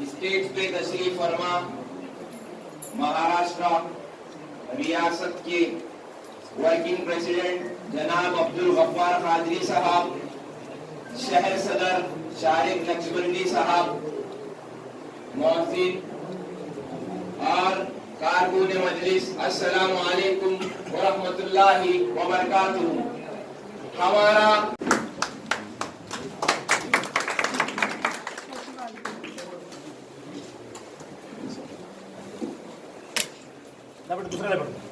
Stage पे तशरीफ फरमा महाराष्ट्र रियासत के वर्किंग प्रेसिडेंट जनाब अब्दुल गफ्फार कादरी साहब, शहर सदर शारिक नक्शबंदी साहब, मौज़िन और कारकुन मजलिस, अस्सलामु अलैकुम व रहमतुल्लाहि व बरकातुहू। हमारा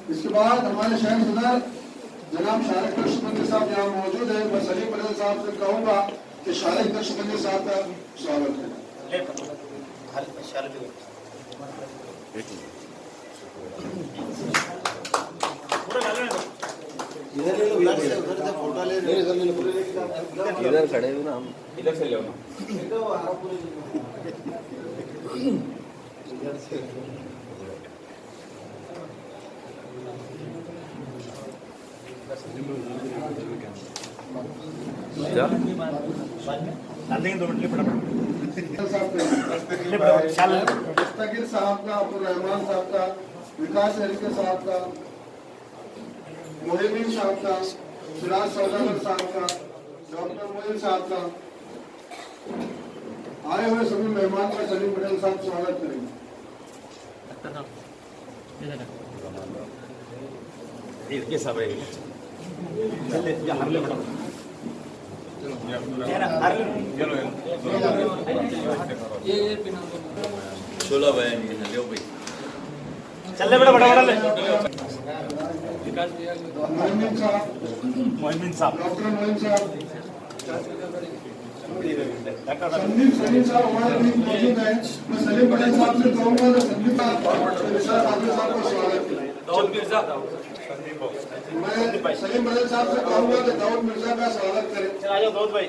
इसके बाद हमारे शहर सदर जनाब शारिक नक्शबंदी साहब यहाँ मौजूद है। मैं सलीम बदल साहब से कहूँगा कि शारिक नक्शबंदी साहब का स्वागत है। इधर खड़े हो ना, हम इधर से लो ना। मुस्तकिल साहब का, अब्दुल रहमान साहब का, विकास हरिके साहब का, मोहिमीन साहब का, सिराज सौदागर साहब का, डॉक्टर मोहिन साहब का, आए हुए सभी मेहमान का सलीम पटेल साहब स्वागत करेंगे। छोला बयान ये ले भाई, चल ले बेटा, बड़ा बड़ा ले। मोहिमीन साहब, डॉक्टर मोहिन साहब, सलीम साहब हमारे बीच मौजूद है। मैं सलीम पटेल साहब से कहूँगा तो सलीम साहब को स्वागत करें। मैं सलीम पटेल साहब से कहूँगा कि दाऊद मिर्जा का स्वागत करें। दाऊद भाई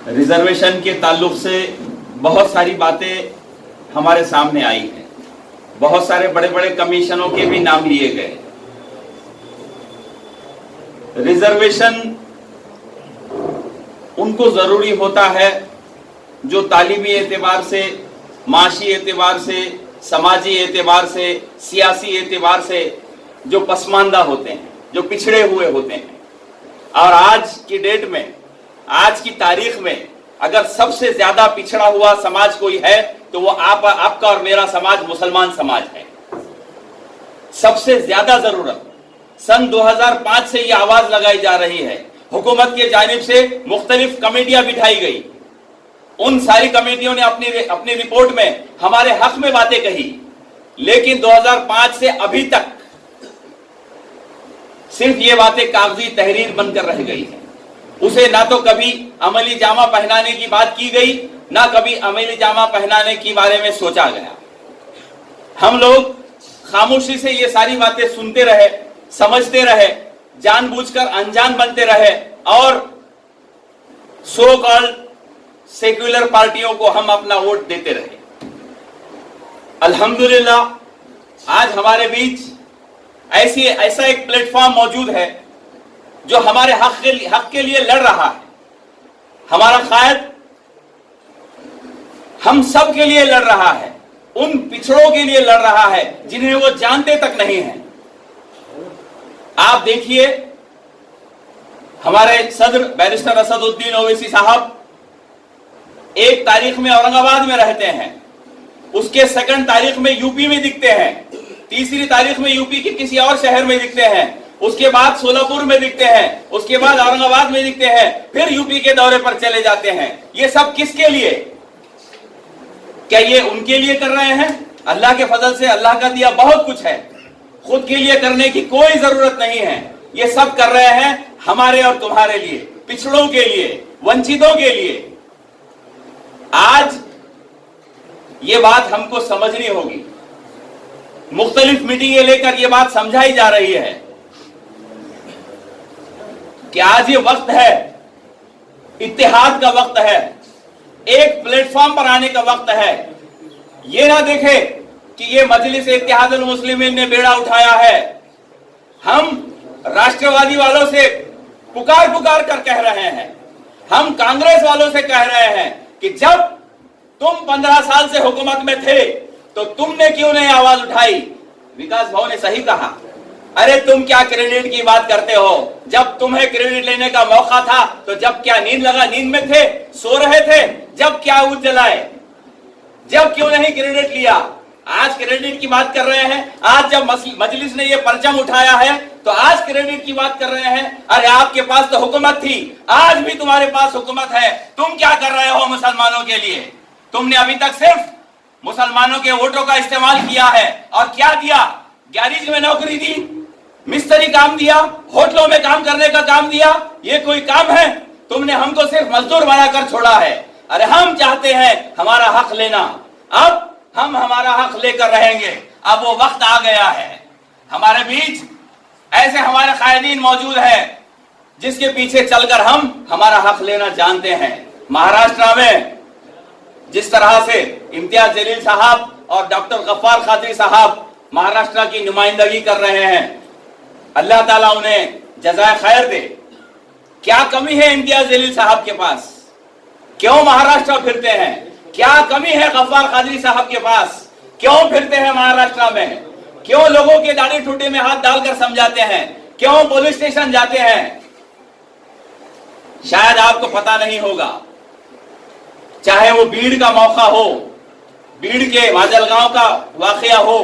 रिजर्वेशन के ताल्लुक से बहुत सारी बातें हमारे सामने आई हैं। बहुत सारे बड़े बड़े कमीशनों के भी नाम लिए गए। रिजर्वेशन उनको जरूरी होता है जो तालीमी एतबार से, माशी एतबार से, समाजी एतबार से, सियासी एतबार से जो पसमानदा होते हैं, जो पिछड़े हुए होते हैं। और आज की डेट में, आज की तारीख में अगर सबसे ज्यादा पिछड़ा हुआ समाज कोई है तो वो आपका और मेरा समाज मुसलमान समाज है। सबसे ज्यादा जरूरत सन 2005 से ये आवाज लगाई जा रही है। हुकूमत की जानिब से मुख्तलिफ कमेटियां बिठाई गई। उन सारी कमेटियों ने अपनी रिपोर्ट में हमारे हक में बातें कही, लेकिन 2005 से अभी तक सिर्फ ये बातें कागजी तहरीर बनकर रह गई है। उसे ना तो कभी अमली जामा पहनाने की बात की गई, ना कभी अमली जामा पहनाने के बारे में सोचा गया। हम लोग खामोशी से ये सारी बातें सुनते रहे, समझते रहे, जानबूझकर अनजान बनते रहे और सो कॉल्ड सेक्युलर पार्टियों को हम अपना वोट देते रहे। अल्हम्दुलिल्लाह आज हमारे बीच ऐसा एक प्लेटफॉर्म मौजूद है जो हमारे हक के लिए लड़ रहा है। हमारा कायद हम सब के लिए लड़ रहा है, उन पिछड़ों के लिए लड़ रहा है जिन्हें वो जानते तक नहीं है। आप देखिए, हमारे सदर बैरिस्टर असदुद्दीन ओवैसी साहब 1 तारीख में औरंगाबाद में रहते हैं, उसके 2 तारीख में यूपी में दिखते हैं, 3 तारीख में यूपी के किसी और शहर में दिखते हैं, उसके बाद सोलापुर में दिखते हैं, उसके बाद औरंगाबाद में दिखते हैं, फिर यूपी के दौरे पर चले जाते हैं। ये सब किसके लिए? क्या ये उनके लिए कर रहे हैं? अल्लाह के फजल से अल्लाह का दिया बहुत कुछ है, खुद के लिए करने की कोई जरूरत नहीं है। ये सब कर रहे हैं हमारे और तुम्हारे लिए, पिछड़ों के लिए, वंचितों के लिए। आज ये बात हमको समझनी होगी। मुख्तलिफ मीटिंगें लेकर ये बात समझाई जा रही है कि आज ये वक्त है, इत्तेहाद का वक्त है, एक प्लेटफॉर्म पर आने का वक्त है। ये ना देखे कि ये मजलिस इत्तेहादुल मुस्लिमीन ने बेड़ा उठाया है। हम राष्ट्रवादी वालों से पुकार पुकार कर कह रहे हैं, हम कांग्रेस वालों से कह रहे हैं कि जब तुम 15 साल से हुकूमत में थे तो तुमने क्यों नहीं आवाज उठाई। विकास भाव ने सही कहा, अरे तुम क्या क्रेडिट की बात करते हो, जब तुम्हें क्रेडिट लेने का मौका था तो जब क्या नींद लगा, नींद में थे, सो रहे थे, जब क्या ऊँट जलाए, जब क्यों नहीं क्रेडिट लिया। आज क्रेडिट की बात कर रहे हैं, आज जब मजलिस ने ये परचम उठाया है तो आज क्रेडिट की बात कर रहे हैं। अरे आपके पास तो हुकूमत थी, आज भी तुम्हारे पास हुकूमत है, तुम क्या कर रहे हो मुसलमानों के लिए। तुमने अभी तक सिर्फ मुसलमानों के वोटों का इस्तेमाल किया है और क्या दिया, गैरेज में नौकरी दी, मिस्त्री काम दिया, होटलों में काम करने का काम दिया, ये कोई काम है। तुमने हमको सिर्फ मजदूर बनाकर छोड़ा है। अरे हम चाहते हैं हमारा हक लेना, अब हम हमारा हक लेकर रहेंगे। अब वो वक्त आ गया है, हमारे बीच ऐसे हमारे कायदीन मौजूद है जिसके पीछे चलकर हम हमारा हक लेना जानते हैं। महाराष्ट्र में जिस तरह से इम्तियाज जलील साहब और डॉक्टर गफ्फार कादरी साहब महाराष्ट्र की नुमाइंदगी कर रहे हैं, अल्लाह ताला उन्हें जज़ाए खैर दे। क्या कमी है इम्तियाज जलील साहब के पास, क्यों महाराष्ट्र फिरते हैं, क्या कमी है गफ्फार कादरी साहब के पास, क्यों फिरते हैं महाराष्ट्र में, क्यों लोगों के दाढ़ी ठुड्डे में हाथ डालकर समझाते हैं, क्यों पुलिस स्टेशन जाते हैं। शायद आपको पता नहीं होगा, चाहे वो भीड़ का मौका हो, भीड़ के माजलगांव का वाकया हो,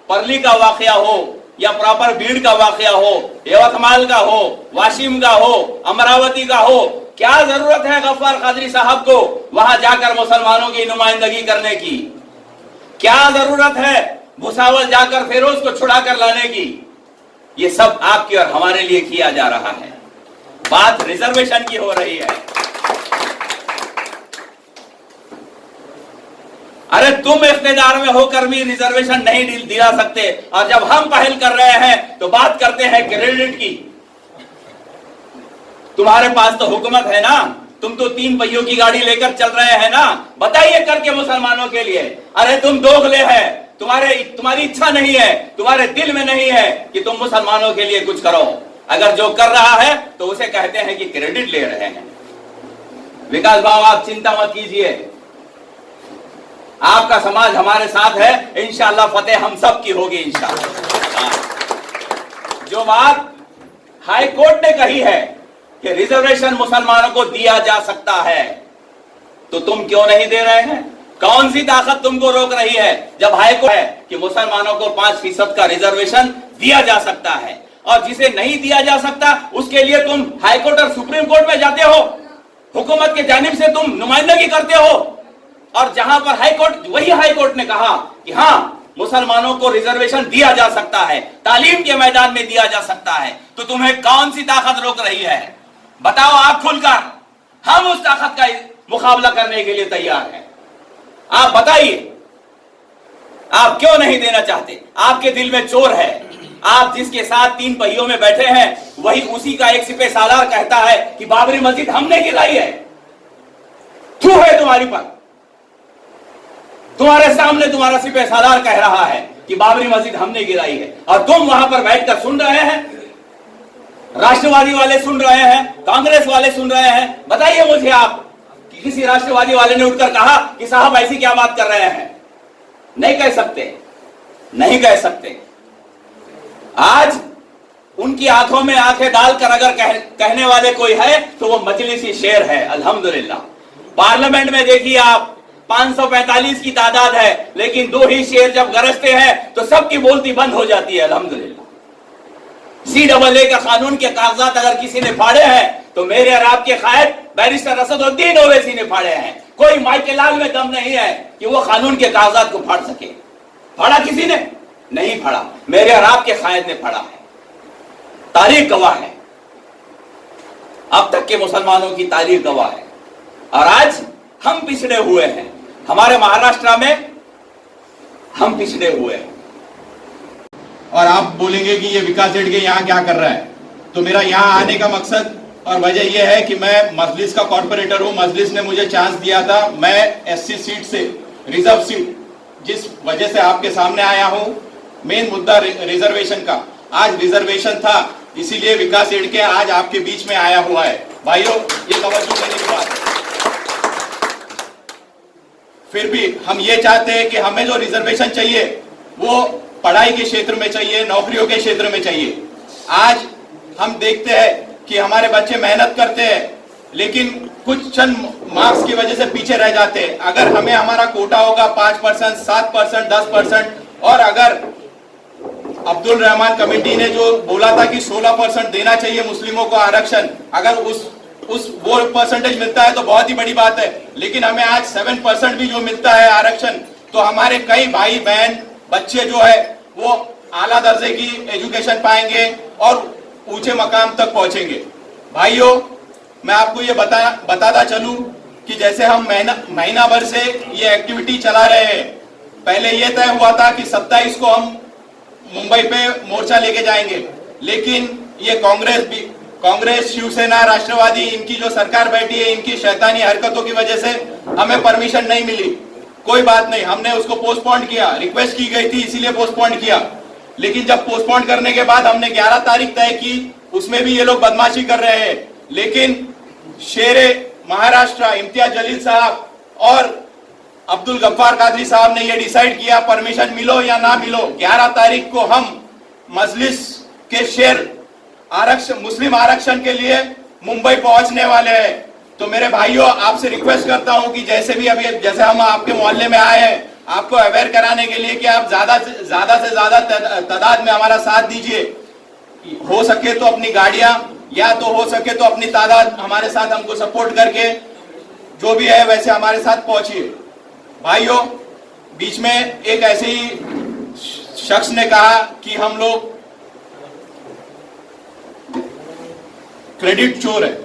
परली का वाकया हो, या प्रॉपर भीड़ का वाकया हो, यवतमाल का हो, वाशिम का हो, अमरावती का हो, क्या जरूरत है गफ्फार कादरी साहब को वहां जाकर मुसलमानों की नुमाइंदगी करने की, क्या जरूरत है भुसावल जाकर फिरोज को छुड़ा कर लाने की। ये सब आपके और हमारे लिए किया जा रहा है। बात रिजर्वेशन की हो रही है। अरे तुम इख्तियार में होकर भी रिजर्वेशन नहीं दिला सकते, और जब हम पहल कर रहे हैं तो बात करते हैं क्रेडिट की। तुम्हारे पास तो हुकूमत है ना, तुम तो 3 पहियों की गाड़ी लेकर चल रहे हैं ना, बताइए करके मुसलमानों के लिए। अरे तुम दोगले हैं, तुम्हारी इच्छा नहीं है, तुम्हारे दिल में नहीं है कि तुम मुसलमानों के लिए कुछ करो। अगर जो कर रहा है तो उसे कहते हैं कि क्रेडिट ले रहे हैं। विकास भाव आप चिंता मत कीजिए, आपका समाज हमारे साथ है, इंशाअल्लाह फतेह हम सब की होगी इंशाअल्लाह। जो बात हाई कोर्ट ने कही है कि रिजर्वेशन मुसलमानों को दिया जा सकता है, तो तुम क्यों नहीं दे रहे हैं? कौन सी ताकत तुमको रोक रही है? जब हाई कोर्ट है कि मुसलमानों को 5% का रिजर्वेशन दिया जा सकता है, और जिसे नहीं दिया जा सकता उसके लिए तुम हाई कोर्ट और सुप्रीम कोर्ट में जाते हो, हुकूमत के जानिब से तुम नुमाइंदगी करते हो, और जहां पर हाई कोर्ट, वही हाई कोर्ट ने कहा कि हाँ मुसलमानों को रिजर्वेशन दिया जा सकता है, तालीम के मैदान में दिया जा सकता है, तो तुम्हें कौन सी ताकत रोक रही है? बताओ आप खुलकर, हम उस ताकत का मुकाबला करने के लिए तैयार हैं। आप बताइए, आप क्यों नहीं देना चाहते? आपके दिल में चोर है, आप जिसके साथ 3 पहियों में बैठे हैं वही उसी का एक सिपह सालार कहता है कि बाबरी मस्जिद हमने गिराई है। थू है तुम्हारी पर, तुम्हारे सामने तुम्हारा सिपह सालार कह रहा है कि बाबरी मस्जिद हमने गिराई है, और तुम वहां पर बैठकर सुन रहे हैं। राष्ट्रवादी वाले सुन रहे हैं, कांग्रेस वाले सुन रहे हैं। बताइए मुझे आप कि किसी राष्ट्रवादी वाले ने उठकर कहा कि साहब ऐसी क्या बात कर रहे हैं? नहीं कह सकते, नहीं कह सकते। आज उनकी आंखों में आंखें डालकर अगर कहने वाले कोई है तो वो मजलिसी शेर है। अल्हम्दुलिल्लाह, पार्लियामेंट में देखिए आप 545 की तादाद है, लेकिन 2 ही शेर जब गरजते हैं तो सबकी बोलती बंद हो जाती है। अल्हम्दुलिल्लाह, CAA का कानून के कागजात अगर किसी ने फाड़े हैं तो मेरे और आपके कायद बैरिस्टर असदुद्दीन ओवैसी ने फाड़े हैं। कोई माइकेलाल में दम नहीं है कि वो कानून के कागजात को फाड़ सके। फाड़ा किसी ने? नहीं फाड़ा, मेरे और आपके कायद ने फाड़ा है। तारीख गवाह है, अब तक के मुसलमानों की तारीख गवाह है। और आज हम पिछड़े हुए हैं, हमारे महाराष्ट्र में हम पिछड़े हुए हैं। और आप बोलेंगे कि ये विकास जेडगे यहाँ क्या कर रहा है, तो मेरा यहाँ आने का मकसद और वजह यह है कि मैं मजलिस का कॉर्पोरेटर हूँ। मजलिस ने मुझे चांस दिया था, मैं SC सीट से, रिजर्व सीट, जिस वजह से आपके सामने आया हूं। मेन मुद्दा रिजर्वेशन का, आज रिजर्वेशन था इसीलिए विकास एडके आज आपके बीच में आया हुआ है। भाइयों, ये तवज्जो देने की बात है। फिर भी हम ये चाहते हैं कि हमें जो रिजर्वेशन चाहिए वो पढ़ाई के क्षेत्र में चाहिए, नौकरियों के क्षेत्र में चाहिए। आज हम देखते हैं कि हमारे बच्चे मेहनत करते हैं लेकिन कुछ चंद मार्क्स की वजह से पीछे रह जाते हैं। अगर हमें हमारा कोटा होगा 5%, 7%, 10%, और अगर अब्दुल रहमान कमेटी ने जो बोला था कि 16% देना चाहिए मुस्लिमों को आरक्षण, अगर वो परसेंटेज मिलता है तो बहुत ही बड़ी बात है। लेकिन हमें आज 7% भी जो मिलता है आरक्षण, तो हमारे कई भाई बहन बच्चे जो है वो आला दर्जे की एजुकेशन पाएंगे और ऊंचे मकाम तक पहुंचेंगे। भाइयों, मैं आपको ये बताता चलूं कि जैसे हम महीना भर से ये एक्टिविटी चला रहे हैं। पहले ये तय हुआ था कि 27 को हम मुंबई पे मोर्चा लेके जाएंगे, लेकिन ये कांग्रेस, शिवसेना, राष्ट्रवादी, इनकी जो सरकार बैठी है, इनकी शैतानी हरकतों की वजह से हमें परमिशन नहीं मिली। कोई बात नहीं, हमने उसको पोस्टपोन किया, रिक्वेस्ट की गई थी इसीलिए पोस्टपोन किया। लेकिन जब पोस्टपोन करने के बाद हमने 11 तारीख तय की, उसमें भी ये लोग बदमाशी कर रहे हैं। लेकिन शेरे महाराष्ट्र इम्तियाज जलील साहब और अब्दुल गफ्फार कादरी साहब ने ये डिसाइड किया, परमिशन मिलो या ना मिलो, 11 तारीख को हम मजलिस के शेर मुस्लिम आरक्षण के लिए मुंबई पहुंचने वाले हैं। तो मेरे भाइयों, आपसे रिक्वेस्ट करता हूं कि जैसे हम आपके मोहल्ले में आए हैं, आपको अवेयर कराने के लिए कि आप ज्यादा से ज्यादा तादाद में हमारा साथ दीजिए। हो सके तो अपनी गाड़ियां, या तो हो सके तो अपनी तादाद हमारे साथ हमको सपोर्ट करके जो भी है वैसे हमारे साथ पहुंचिए। भाइयों, बीच में एक ऐसे ही शख्स ने कहा कि हम लोग क्रेडिट चोर है।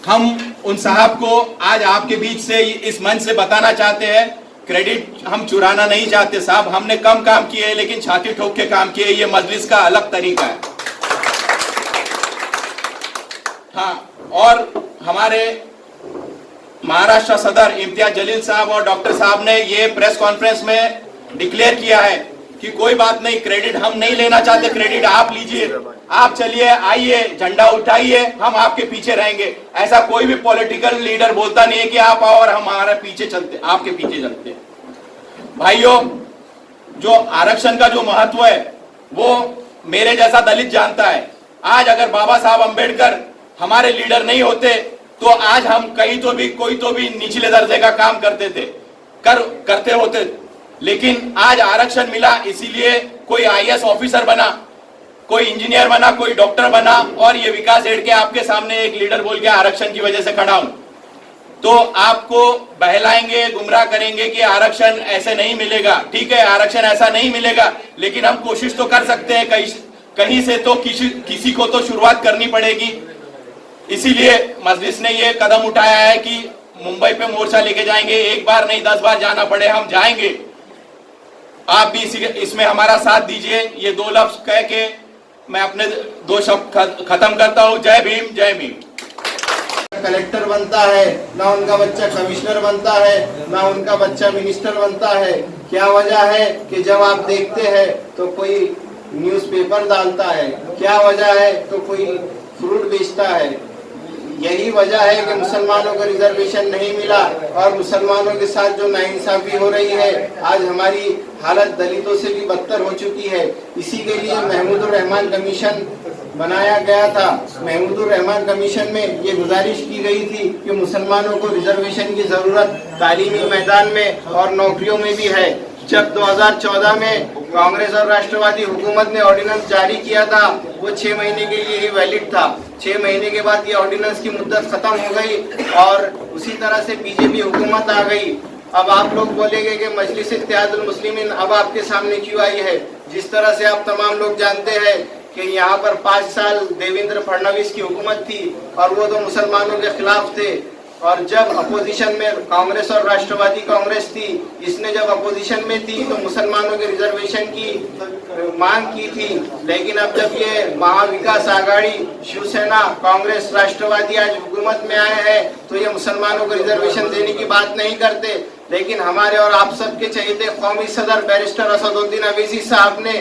हम उन साहब को आज आपके बीच से इस मंच से बताना चाहते हैं, क्रेडिट हम चुराना नहीं चाहते साहब। हमने कम काम किए लेकिन छाती ठोक के काम किए, ये मजलिस का अलग तरीका है। हाँ, और हमारे महाराष्ट्र सदर इम्तियाज जलील साहब और डॉक्टर साहब ने ये प्रेस कॉन्फ्रेंस में डिक्लेयर किया है कि कोई बात नहीं, क्रेडिट हम नहीं लेना चाहते, क्रेडिट आप लीजिए, आप चलिए, आइए, झंडा उठाइए, हम आपके पीछे रहेंगे। ऐसा कोई भी पॉलिटिकल लीडर बोलता नहीं है कि आप आओ और हम हमारे पीछे चलते, आपके पीछे चलते। भाइयों, जो आरक्षण का जो महत्व है वो मेरे जैसा दलित जानता है। आज अगर बाबा साहब अंबेडकर हमारे लीडर नहीं होते तो आज हम कोई तो भी निचले दर्जे का काम करते होते। लेकिन आज आरक्षण मिला, इसीलिए कोई आईएएस ऑफिसर बना, कोई इंजीनियर बना, कोई डॉक्टर बना, और ये विकास एडके आपके सामने एक लीडर बोल के आरक्षण की वजह से खड़ा हूं। तो आपको बहलाएंगे, गुमराह करेंगे कि आरक्षण ऐसे नहीं मिलेगा। ठीक है, आरक्षण ऐसा नहीं मिलेगा, लेकिन हम कोशिश तो कर सकते हैं, कहीं से तो किसी को तो शुरुआत करनी पड़ेगी। इसीलिए मजलिस ने ये कदम उठाया है कि मुंबई पे मोर्चा लेके जाएंगे। एक बार नहीं, 10 बार जाना पड़े, हम जाएंगे। आप भी इसमें हमारा साथ दीजिए। ये 2 लफ्ज कह के मैं अपने 2 शब्द खत्म करता हूँ। जय भीम, जय भीम। कलेक्टर बनता है, ना उनका बच्चा कमिश्नर बनता है, ना उनका बच्चा मिनिस्टर बनता है। क्या वजह है कि जब आप देखते हैं तो कोई न्यूज़पेपर डालता है, क्या वजह है तो कोई फ्रूट बेचता है। यही वजह है कि मुसलमानों को रिजर्वेशन नहीं मिला और मुसलमानों के साथ जो नाइंसाफी हो रही है, आज हमारी हालत दलितों से भी बदतर हो चुकी है। इसी के लिए महमूदुर रहमान कमीशन बनाया गया था। महमूदुर रहमान कमीशन में ये गुजारिश की गई थी कि मुसलमानों को रिजर्वेशन की जरूरत तालीमी मैदान में और नौकरियों में भी है। जब 2014 में कांग्रेस और राष्ट्रवादी हुकूमत ने ऑर्डिनेंस जारी किया था, वो 6 महीने के लिए ही वैलिड था। 6 महीने के बाद ये ऑर्डिनेंस की मुद्दत खत्म हो गई और उसी तरह से बीजेपी हुकूमत आ गई। अब आप लोग बोलेंगे कि मजलिस इत्तेहादुल मुस्लिमीन अब आपके सामने क्यों आई है। जिस तरह से आप तमाम लोग जानते हैं कि यहाँ पर 5 साल देवेंद्र फडणवीस की हुकूमत थी और वो तो मुसलमानों के खिलाफ थे। और जब अपोजिशन में कांग्रेस और राष्ट्रवादी कांग्रेस थी, इसने जब अपोजिशन में थी तो मुसलमानों के रिजर्वेशन की मांग की थी। लेकिन अब जब ये महाविकास आघाड़ी, शिवसेना, कांग्रेस, राष्ट्रवादी आज हुकूमत में आए हैं तो ये मुसलमानों को रिजर्वेशन देने की बात नहीं करते। लेकिन हमारे और आप सबके चहेते कौमी सदर बैरिस्टर असदुद्दीन अवैसी साहब ने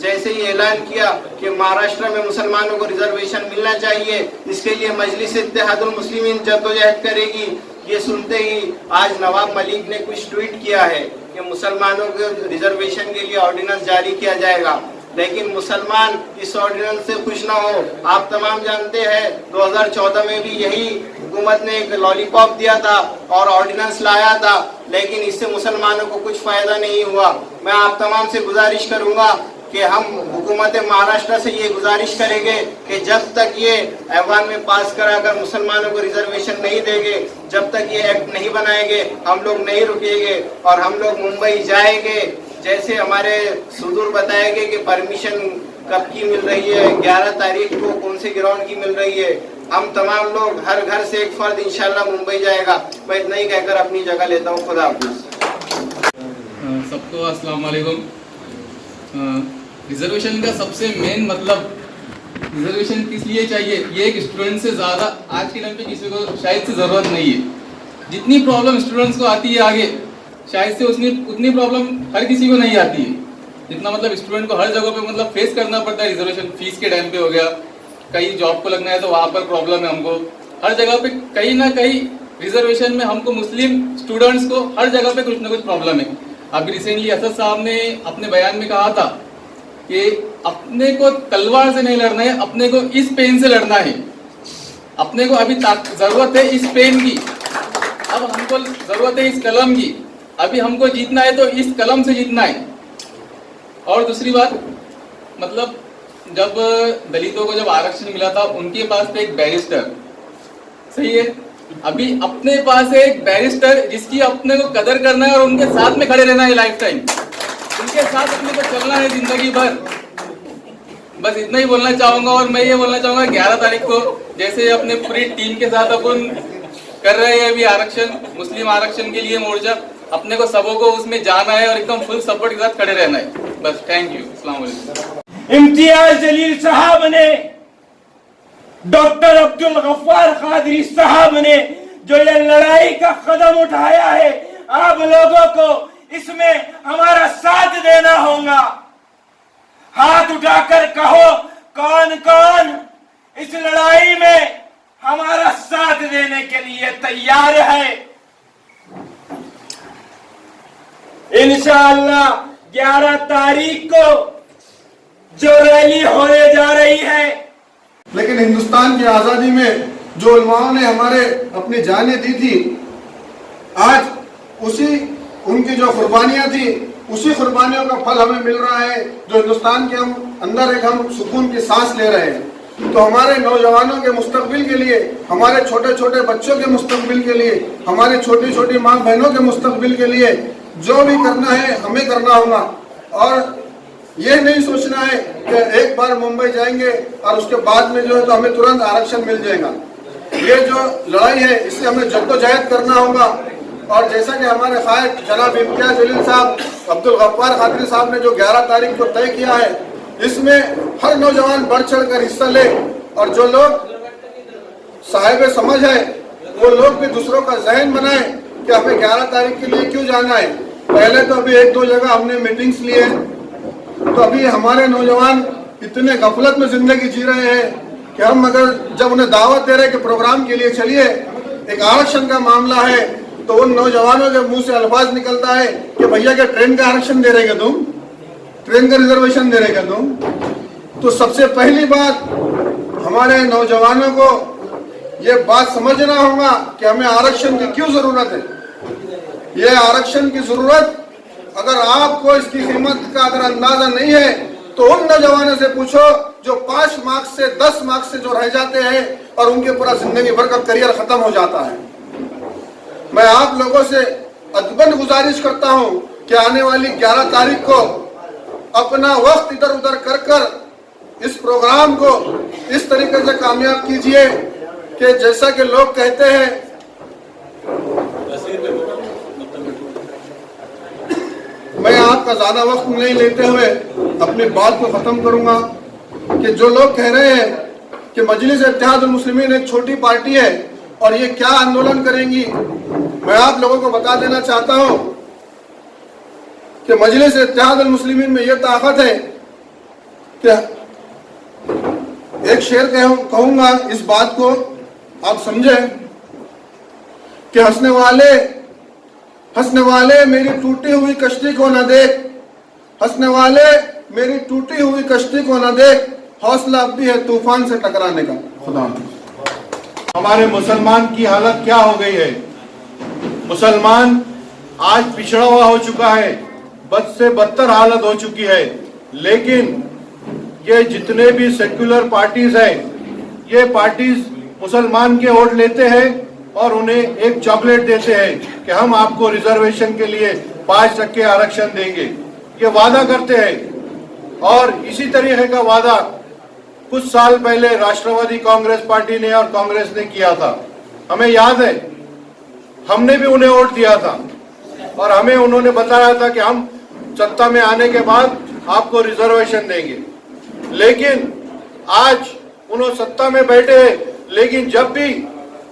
जैसे ही ऐलान किया कि महाराष्ट्र में मुसलमानों को रिजर्वेशन मिलना चाहिए, इसके लिए मजलिस इत्तेहादुल मुस्लिमीन जद्दोजहद करेगी, ये सुनते ही आज नवाब मलिक ने कुछ ट्वीट किया है कि मुसलमानों को रिजर्वेशन के लिए ऑर्डिनेंस जारी किया जाएगा। लेकिन मुसलमान इस ऑर्डिनेंस से खुश ना हो। आप तमाम जानते हैं 2014 में भी यही हुकूमत ने एक लॉलीपॉप दिया था और ऑर्डिनेंस लाया था, लेकिन इससे मुसलमानों को कुछ फायदा नहीं हुआ। मैं आप तमाम से गुजारिश करूंगा कि हम हुकूमत महाराष्ट्र से ये गुजारिश करेंगे कि जब तक ये ऐवान में पास कराकर मुसलमानों को रिजर्वेशन नहीं देंगे, जब तक ये एक्ट नहीं बनाएंगे, हम लोग नहीं रुकेंगे और हम लोग मुंबई जाएंगे। जैसे हमारे सुदूर बताएंगे कि परमिशन कब की मिल रही है, 11 तारीख को कौन से ग्राउंड की मिल रही है। हम तमाम लोग हर घर से एक फर्द इंशाल्लाह मुंबई जाएगा। मैं इतना ही कहकर अपनी जगह लेता हूँ। खुदा हाफिज। सबको अस्सलाम वालेकुम। रिजर्वेशन का सबसे मेन मतलब, रिजर्वेशन किस लिए चाहिए, ये एक स्टूडेंट से ज़्यादा आज के टाइम पे किसी को शायद से ज़रूरत नहीं है। जितनी प्रॉब्लम स्टूडेंट्स को आती है आगे, शायद से उतनी प्रॉब्लम हर किसी को नहीं आती है जितना मतलब स्टूडेंट को हर जगह पे मतलब फेस करना पड़ता है। रिजर्वेशन फीस के टाइम पे हो गया, कहीं जॉब को लगना है तो वहाँ पर प्रॉब्लम है हमको, हर जगह पे कहीं ना कहीं रिजर्वेशन में हमको मुस्लिम स्टूडेंट्स को हर जगह पे कुछ ना कुछ प्रॉब्लम है। अभी रिसेंटली असद साहब ने अपने बयान में कहा था कि अपने को तलवार से नहीं लड़ना है, अपने को इस पेन से लड़ना है। अपने को अभी जरूरत है इस पेन की, अब हमको जरूरत है इस कलम की। अभी हमको जीतना है तो इस कलम से जीतना है। और दूसरी बात, मतलब जब दलितों को जब आरक्षण मिला था उनके पास थे एक बैरिस्टर, सही है। अभी अपने पास है एक बैरिस्टर जिसकी अपने को कदर करना है और उनके साथ में खड़े रहना है लाइफ टाइम, उनके साथ अपने को चलना है जिंदगी भर। बस इतना ही बोलना चाहूंगा। और मैं ये बोलना चाहूंगा 11 तारीख को जैसे अपने पूरी टीम के साथ अपन कर रहे हैं अभी आरक्षण, मुस्लिम आरक्षण के लिए मोर्चा, अपने को सबों को उसमें जाना है और एकदम फुल सपोर्ट के साथ खड़े रहना है। बस थैंक यू। अस्सलाम वालेकुम। इम्तियाज जलील साहब ने, डॉक्टर अब्दुल गफ्फार कादरी साहब ने जो ये लड़ाई का कदम उठाया है, आप लोगों को इसमें हमारा साथ देना होगा। हाथ उठाकर कहो कौन कौन इस लड़ाई में हमारा साथ देने के लिए तैयार है। इंशाअल्लाह 11 तारीख को जो रैली होने जा रही है, लेकिन हिंदुस्तान की आज़ादी में जो उलमाओं ने हमारे अपनी जानें दी थी, आज उसी उनकी जो कुर्बानियां थी, उसी कुर्बानियों का फल हमें मिल रहा है। जो हिंदुस्तान के हम अंदर एक हम सुकून की सांस ले रहे हैं। तो हमारे नौजवानों के मुस्तकबिल के लिए, हमारे छोटे छोटे बच्चों के मुस्तकबिल के लिए, हमारे छोटी छोटी माँ बहनों के मुस्तकबिल के लिए जो भी करना है हमें करना होगा। और ये नहीं सोचना है कि एक बार मुंबई जाएंगे और उसके बाद में जो है तो हमें तुरंत आरक्षण मिल जाएगा। ये जो लड़ाई है इससे हमें जद्दोजहद करना होगा। और जैसा कि हमारे कायद जनाब इम्तियाज जलील साहब, अब्दुल गफ्फार कादरी साहब ने जो 11 तारीख को तय किया है, इसमें हर नौजवान बढ़ चढ़ कर हिस्सा ले। और जो लोग साहिब समझ है वो लोग भी दूसरों का जहन बनाए कि हमें 11 तारीख के लिए क्यों जाना है। पहले तो अभी 1-2 जगह हमने मीटिंग्स लिए हैं, तो अभी हमारे नौजवान इतने गफलत में जिंदगी जी रहे हैं कि हम अगर जब उन्हें दावत दे रहे हैं कि प्रोग्राम के लिए चलिए, एक आरक्षण का मामला है, तो उन नौजवानों के मुंह से अल्फाज निकलता है कि भैया क्या ट्रेन का आरक्षण दे रहे क्या तुम, ट्रेन का रिजर्वेशन दे रहे क्या तुम। तो सबसे पहली बात हमारे नौजवानों को ये बात समझना होगा कि हमें आरक्षण की क्यों जरूरत है। ये आरक्षण की जरूरत अगर आपको इसकी कीमत का अगर अंदाजा नहीं है तो उन नौजवानों से पूछो जो 5 मार्क्स से 10 मार्क्स से जो रह जाते हैं और उनके पूरा जिंदगी भर का करियर खत्म हो जाता है। मैं आप लोगों से अदबन गुजारिश करता हूं कि आने वाली 11 तारीख को अपना वक्त इधर उधर कर कर इस प्रोग्राम को इस तरीके से कामयाब कीजिए कि जैसा कि लोग कहते हैं, मैं आपका ज्यादा वक्त नहीं लेते हुए अपनी बात को खत्म करूंगा कि जो लोग कह रहे हैं कि मजलिस इत्तेहादुल मुस्लिमीन एक छोटी पार्टी है और ये क्या आंदोलन करेंगी, मैं आप लोगों को बता देना चाहता हूं कि मजलिस इत्तेहाद अल मुस्लिमीन में यह ताकत है कि एक शेर कहूंगा, इस बात को आप समझें कि हंसने वाले मेरी टूटी हुई कश्ती को न देख, हंसने वाले मेरी टूटी हुई कश्ती को न देख, हौसला अब भी है तूफान से टकराने का। खुदा हाफिज़। हमारे मुसलमान की हालत क्या हो गई है? मुसलमान आज पिछड़ा हुआ हो चुका है, बद से बदतर हालत हो चुकी है। लेकिन ये जितने भी सेक्युलर पार्टीज हैं, ये पार्टीज मुसलमान के वोट लेते हैं और उन्हें एक चॉकलेट देते हैं कि हम आपको रिजर्वेशन के लिए 5% आरक्षण देंगे, ये वादा करते हैं। और इसी तरीके का वादा कुछ साल पहले राष्ट्रवादी कांग्रेस पार्टी ने और कांग्रेस ने किया था। हमें याद है, हमने भी उन्हें वोट दिया था और हमें उन्होंने बताया था कि हम सत्ता में आने के बाद आपको रिजर्वेशन देंगे। लेकिन आज उन्होंने सत्ता में बैठे हैं, लेकिन जब भी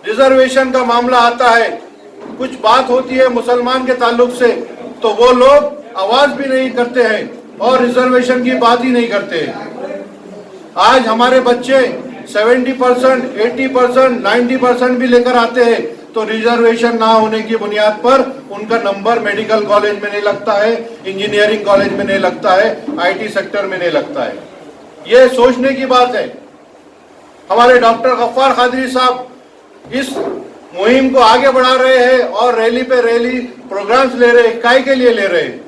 रिजर्वेशन का मामला आता है, कुछ बात होती है मुसलमान के ताल्लुक से, तो वो लोग आवाज भी नहीं करते हैं और रिजर्वेशन की बात ही नहीं करते हैं। आज हमारे बच्चे 70%, 80%, 90% भी लेकर आते हैं, तो रिजर्वेशन ना होने की बुनियाद पर उनका नंबर मेडिकल कॉलेज में नहीं लगता है, इंजीनियरिंग कॉलेज में नहीं लगता है, IT सेक्टर में नहीं लगता है। ये सोचने की बात है। हमारे डॉक्टर गफ्फार कादरी साहब इस मुहिम को आगे बढ़ा रहे हैं और रैली पे रैली प्रोग्राम्स ले रहे हैं। काय के लिए ले रहे हैं?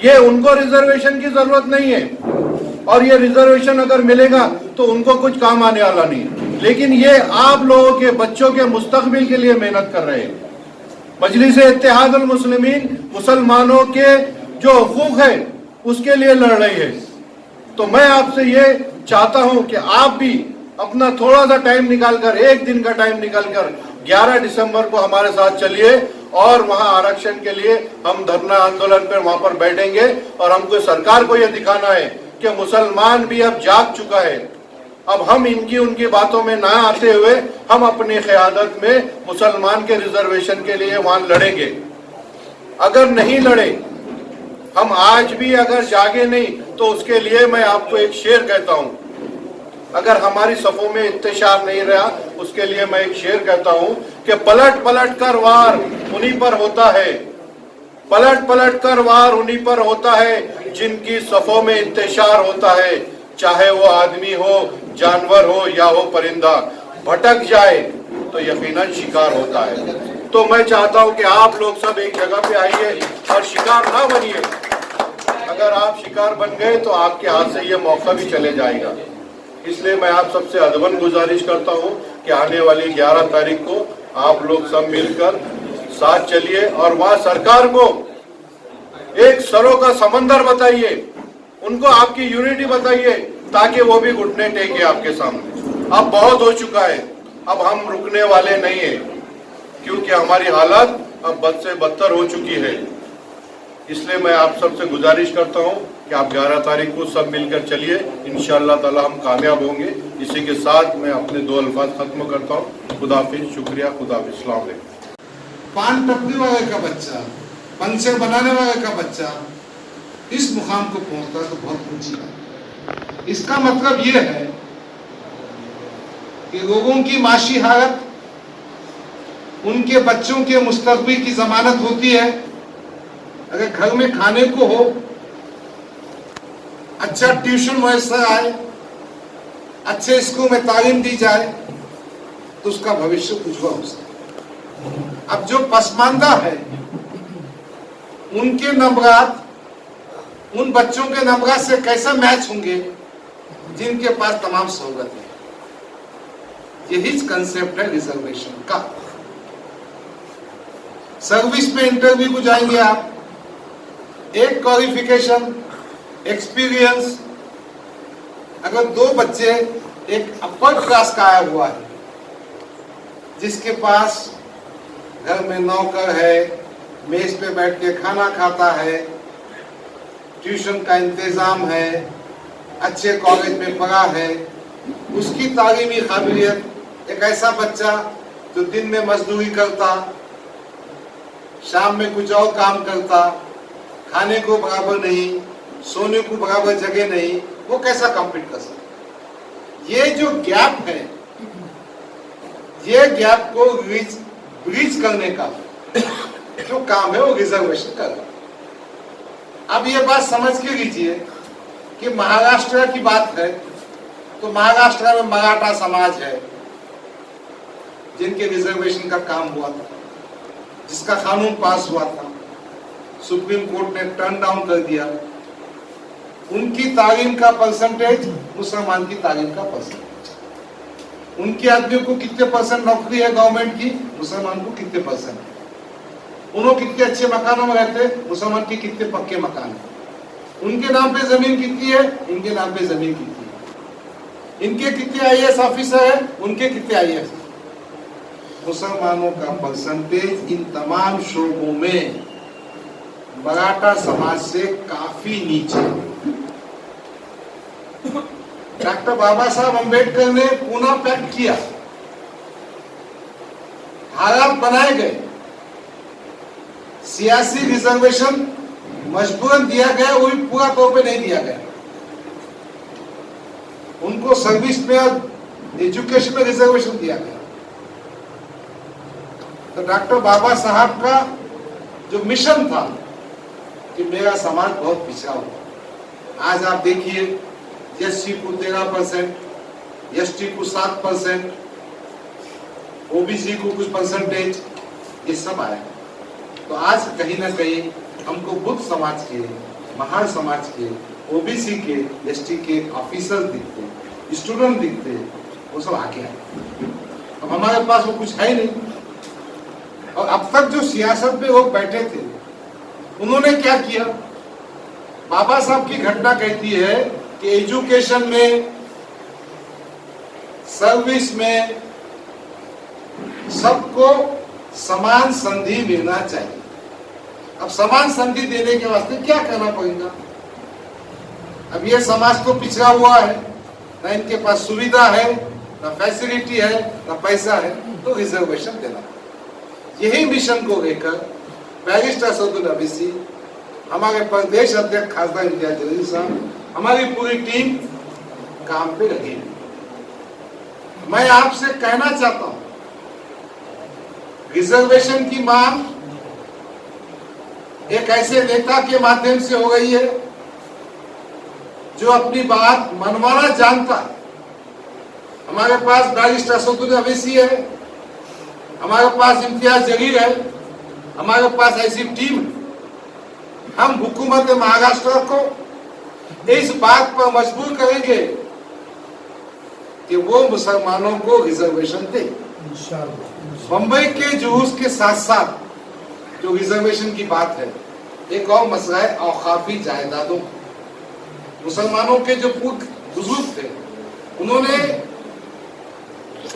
ये उनको रिजर्वेशन की जरूरत नहीं है और ये रिजर्वेशन अगर मिलेगा तो उनको कुछ काम आने वाला नहीं, लेकिन ये आप लोगों के बच्चों के मुस्तकबिल के लिए मेहनत कर रहे हैं। मजलिस इत्तेहाद अल मुस्लिमीन मुसलमानों के जो हुकूक है उसके लिए लड़ रही है। तो मैं आपसे ये चाहता हूं कि आप भी अपना थोड़ा सा टाइम निकालकर, एक दिन का टाइम निकालकर 11 दिसंबर को हमारे साथ चलिए और वहां आरक्षण के लिए हम धरना आंदोलन पर वहां पर बैठेंगे और हमको सरकार को यह दिखाना है कि मुसलमान भी अब जाग चुका है। अब हम इनकी उनकी बातों में ना आते हुए हम अपनी क़यादत में मुसलमान के रिजर्वेशन के लिए वहां लड़ेंगे। अगर नहीं लड़े, हम आज भी अगर जागे नहीं, तो उसके लिए मैं आपको एक शेर कहता हूं। अगर हमारी सफों में इंतशार नहीं रहा, उसके लिए मैं एक शेर कहता हूं कि पलट पलट कर वार उन्हीं पर होता है, पलट पलट कर वार उन्हीं पर होता है जिनकी सफों में इंतशार होता है। चाहे वो आदमी हो, जानवर हो या हो परिंदा, भटक जाए तो यकीनन शिकार होता है। तो मैं चाहता हूं कि आप लोग सब एक जगह पे आइए और शिकार ना बनिए। अगर आप शिकार बन गए तो आपके हाथ से ये मौका भी चले जाएगा। इसलिए मैं आप सबसे अदबन गुजारिश करता हूं कि आने वाली 11 तारीख को आप लोग सब मिलकर साथ चलिए और वहां सरकार को एक सरों का समंदर बताइए, उनको आपकी यूनिटी बताइए, ताकि वो भी घुटने टेके आपके सामने। अब बहुत हो चुका है, अब हम रुकने वाले नहीं है, क्योंकि हमारी हालत अब बद से बदतर हो चुकी है। इसलिए मैं आप सबसे गुजारिश करता हूं कि आप 11 तारीख को सब मिलकर चलिए, इंशाअल्लाह ताला हम कामयाब होंगे। इसी के साथ मैं अपने 2 अल्फाज खत्म करता हूं। खुदाफिज, शुक्रिया, खुदाफिज, अस्सलाम वालेकुम। पान टपरी वाले का बच्चा, पंचर बनाने वाले का बच्चा इस मुकाम को पहुंचता तो बहुत ऊंची बात। इसका मतलब यह है कि लोगों की माशी हालत, उनके बच्चों के मुस्तकबिल की जमानत होती है। अगर घर में खाने को हो, अच्छा ट्यूशन मैसर आए, अच्छे स्कूल में तालीम दी जाए, तो उसका भविष्य उज्ज्वल हो सकता। अब जो पसमानदा है, उनके नंबरात उन बच्चों के नंबरात से कैसा मैच होंगे जिनके पास तमाम सहूलत है। यही कंसेप्ट है रिजर्वेशन का। सर्विस में इंटरव्यू को जाएंगे आप, एक क्वालिफिकेशन, एक्सपीरियंस। अगर 2 बच्चे, एक अपर क्लास का आया हुआ है जिसके पास घर में नौकर है, मेज पे बैठ के खाना खाता है, ट्यूशन का इंतजाम है, अच्छे कॉलेज में पढ़ा है, उसकी तालीमी काबिलियत, एक ऐसा बच्चा जो दिन में मजदूरी करता, शाम में कुछ और काम करता, खाने को बराबर नहीं, सोने को बराबर जगह नहीं, वो कैसा कम्पीट कर सकता? ये जो गैप है, ये गैप को ब्रिज करने का जो काम है वो रिजर्वेशन कर रहा है। अब ये बात समझ के लीजिए कि महाराष्ट्र की बात है तो महाराष्ट्र में मराठा समाज है जिनके रिजर्वेशन का काम हुआ था, जिसका कानून पास हुआ था, सुप्रीम कोर्ट ने टर्न डाउन कर दिया। उनकी तालीम का परसेंटेज मुसलमान की तालीम का परसेंटेज, उनके आदमियों को कितने परसेंट नौकरी है गवर्नमेंट की, मुसलमान को कितने परसेंट है, उन्होंने कितने अच्छे मकानों में रहते, मुसलमान के कितने पक्के मकान है, उनके नाम पे जमीन कितनी है, इनके नाम पे जमीन कितनी है, इनके कितने आईएएस ऑफिसर है, उनके कितने आईएएस। मुसलमानों का परसेंटेज इन तमाम शोबों में मराठा समाज से काफी नीचे। डॉक्टर बाबा साहब अम्बेडकर ने पुनः पैक्ट किया, हालात बनाए गए, सियासी रिजर्वेशन मजबूरन दिया गया, वो भी पूरा तौर पे नहीं दिया गया। उनको सर्विस में और एजुकेशन में रिजर्वेशन दिया गया। तो डॉक्टर बाबा साहब का जो मिशन था कि मेरा समाज बहुत पिछड़ा हुआ, आज आप देखिए एससी को 13%, एसटी को 7%, ओबीसी को कुछ परसेंटेज, ये सब आया। तो आज कहीं ना कहीं हमको बुद्ध समाज के, महार समाज के, ओबीसी के, एसटी के ऑफिसर दिखते, स्टूडेंट दिखते, वो सब आगे आए। अब हमारे पास वो कुछ है ही नहीं। और अब तक जो सियासत में लोग बैठे थे, उन्होंने क्या किया? बाबा साहब की घटना कहती है कि एजुकेशन में, सर्विस में सबको समान संधि मिलना चाहिए। अब समान संधि देने के वास्ते क्या करना पड़ेगा? अब ये समाज तो पिछड़ा हुआ है, ना इनके पास सुविधा है, ना फैसिलिटी है, ना पैसा है, तो रिजर्वेशन देना। यही मिशन को लेकर बैरिस्टर असदुद्दीन अवैसी, हमारे प्रदेश अध्यक्ष खासदार इम्तियाज जलील साहब, हमारी पूरी टीम काम पे लगी। मैं आपसे कहना चाहता हूं, रिजर्वेशन की मांग एक ऐसे नेता के माध्यम से हो गई है जो अपनी बात मनवाना जानता है। हमारे पास बैरिस्टर असदुद्दीन अवैसी है, हमारे पास इम्तियाज जलील है, हमारे पास ऐसी टीम है। हम हुकूमत महाराष्ट्र को इस बात पर मजबूर करेंगे कि वो मुसलमानों को रिजर्वेशन दे। बंबई के जुलूस के साथ साथ जो रिजर्वेशन की बात है, एक और मसला है औकाफी जायदादों। मुसलमानों के जो बुजुर्ग थे, उन्होंने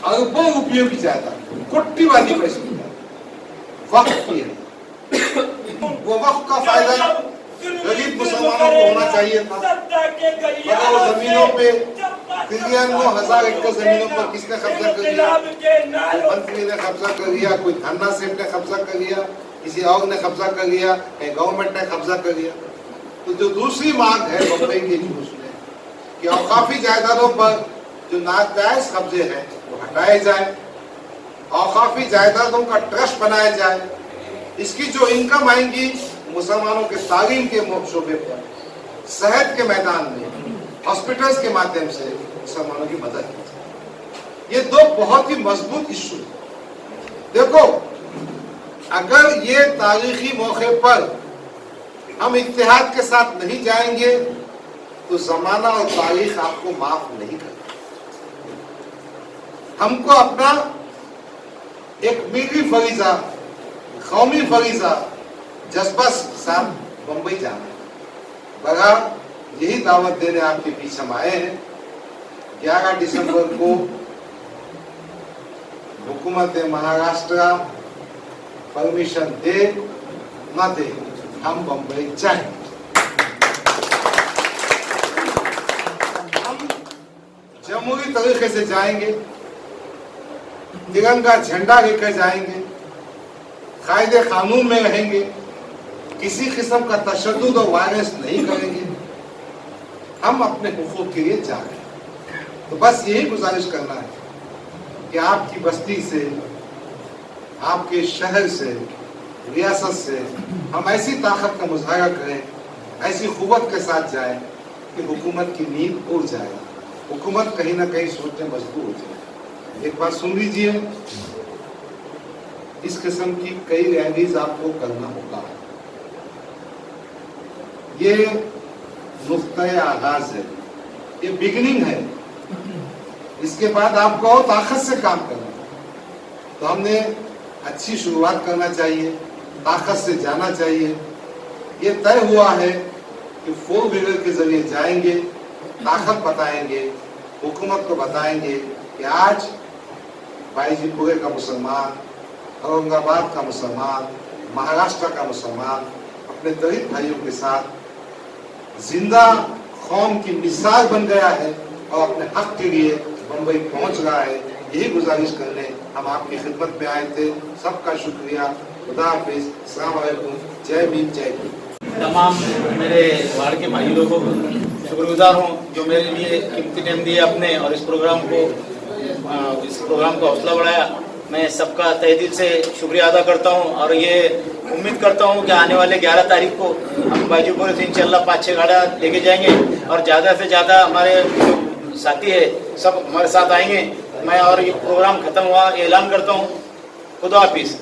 अरबों रुपयों की जायदाद, कोटिवादी पैसे की वक्त की है। वो वक्त का फायदा गरीब मुसलमानों को होना चाहिए था। मगर वो जमीनों पे 93,000 एकड़ जमीनों पर किसने कब्जा कर लिया? मंत्री ने कब्जा कर लिया, कोई धन्ना सेठ ने कब्जा कर लिया, किसी और ने कब्जा कर लिया, कहीं गवर्नमेंट ने कब्जा कर लिया। तो जो दूसरी मांग है बम्बई के जुलूस में कि औकाफी जायदादों पर जो नाजायज कब्जे हैं वो हटाए जाए, औकाफी जायदादों का ट्रस्ट बनाया जाए, इसकी जो इनकम आएंगी मुसलमानों के तालीम के शोबे पर, सेहत के मैदान में, हॉस्पिटल्स के माध्यम से मुसलमानों की मदद की जाए। ये दो बहुत ही मजबूत इशू है। देखो, अगर ये तारीखी मौके पर हम इत्तेहाद के साथ नहीं जाएंगे तो जमाना और तारीख आपको माफ नहीं करेगी। हमको अपना एक मिली फरीजा, कौमी फरीजा जज्बा साथ बंबई जाना है। बगैर यही दावत देने आपके बीच हम आए हैं। 11 दिसंबर को हुकूमत महाराष्ट्र परमिशन दे न दे, हम बंबई जाएंगे। हम जमहूरी तरीके से जाएंगे, तिरंगा झंडा लेकर जाएंगे, कायदे कानून में रहेंगे, किसी किस्म का तशद्दुद और वायलेंस नहीं करेंगे, हम अपने हुकूक के लिए जा रहे हैं। तो बस यही गुजारिश करना है कि आपकी बस्ती से, आपके शहर से, रियासत से हम ऐसी ताकत का मुजाहरा करें, ऐसी कुव्वत के साथ जाए कि हुकूमत की नींद उड़ जाए, हुकूमत कहीं ना कहीं सोचने मजबूर हो जाए। एक बात सुन लीजिए, इस किस्म की कई रैलीज आपको करना होगा। ये नुक्ता आगाज है, ये बिगिनिंग है, इसके बाद आपको और ताकत से काम करना है। तो हमने अच्छी शुरुआत करना चाहिए, ताकत से जाना चाहिए। ये तय हुआ है कि 4 व्हीलर के जरिए जाएंगे, ताकत बताएंगे, हुकूमत को बताएंगे कि आज बाईजीपुरे का मुसलमान, औरंगाबाद का मुसलमान, महाराष्ट्र का मुसलमान अपने दलित भाइयों के साथ जिंदा कौम की मिसाल बन गया है और अपने हक के लिए मुंबई पहुंच रहा है। यही गुजारिश करने हम आपकी खिदमत में आए थे। सबका शुक्रिया। खुदा हाफिज, अस्सलाम वालेकुम, जय भीम, जय भीम। तमाम मेरे वार्ड के भाई लोगों को शुक्रगुजार हूँ जो मेरे लिए कीमती टाइम दिए अपने और इस प्रोग्राम को हौसला बढ़ाया। मैं सबका तहे दिल से शुक्रिया अदा करता हूँ और ये उम्मीद करता हूँ कि आने वाले 11 तारीख को हम बाईजीपुर से इंशाल्लाह 5-6 गाड़ियाँ लेके जाएंगे और ज़्यादा से ज़्यादा हमारे जो साथी है सब हमारे साथ आएंगे। मैं और ये प्रोग्राम खत्म हुआ ऐलान करता हूँ। खुदा हाफिज।